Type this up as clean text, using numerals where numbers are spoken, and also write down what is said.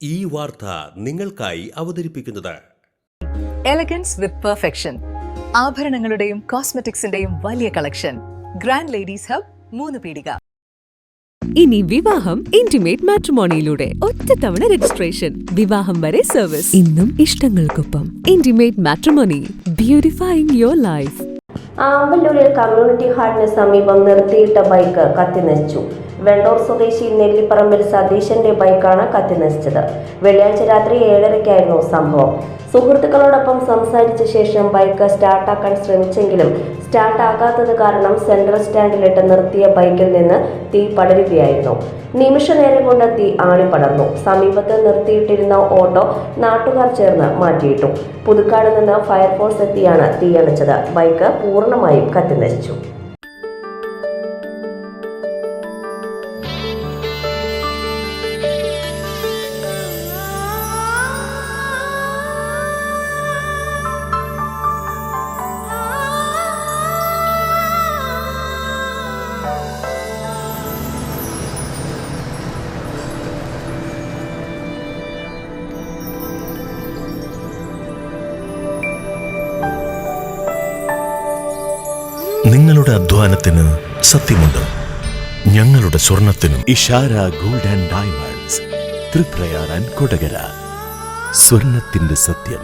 ഈ വാർത്ത നിങ്ങൾക്കായി അവതരിപ്പിക്കുന്നത് എലഗൻസ് വിത്ത് പെർഫെക്ഷൻ. ആഭരണങ്ങളുടെയും കോസ്മെറ്റിക്സിന്റെയും വലിയ കളക്ഷൻ. ഗ്രാൻഡ് ലേഡീസ് ഹബ്, 3 പീടിക. ഇനി വിവാഹം ഇന്റിമേറ്റ് മാട്രിമോണിയിലൂടെ ഒറ്റത്തവണ രജിസ്ട്രേഷൻ, വിവാഹം വരെ സർവീസ്. ഇന്നും ഇഷ്ടങ്ങൾക്കൊപ്പം intimate matrimony, beautifying your life. ആമ്പല്ലൂരിൽ കമ്മ്യൂണിറ്റി ഹാളിന് സമീപം നിർത്തിയിട്ട ബൈക്ക് കത്തിനശിച്ചു. വെണ്ടൂർ സ്വദേശി നെല്ലിപ്പറമ്പിൽ സതീശന്റെ ബൈക്കാണ് കത്തിനശിച്ചത്. വെള്ളിയാഴ്ച രാത്രി 7:30-ക്കായിരുന്നു സംഭവം. സുഹൃത്തുക്കളോടൊപ്പം സംസാരിച്ച ശേഷം ബൈക്ക് സ്റ്റാർട്ടാക്കാൻ ശ്രമിച്ചെങ്കിലും സ്റ്റാർട്ടാകാത്തത് കാരണം സെൻട്രൽ സ്റ്റാൻഡിലിട്ട് നിർത്തിയ ബൈക്കിൽ നിന്ന് തീ പടരുകയായിരുന്നു. നിമിഷ നേരം കൊണ്ട് തീ ആളിപ്പടർന്നു. സമീപത്ത് നിർത്തിയിട്ടിരുന്ന ഓട്ടോ നാട്ടുകാർ ചേർന്ന് മാറ്റിയിട്ടു. പുതുക്കാട് നിന്ന് ഫയർഫോഴ്സ് എത്തിയാണ് തീയണച്ചത്. ബൈക്ക് പൂർണ്ണമായും കത്തിനശിച്ചു. നിങ്ങളുടെ അധ്വാനത്തിന് സത്യമുണ്ട്. ഞങ്ങളുടെ സ്വർണത്തിനും. Ishara gold and diamonds, Triprayar and Kodakara. സ്വർണത്തിന്റെ സത്യം.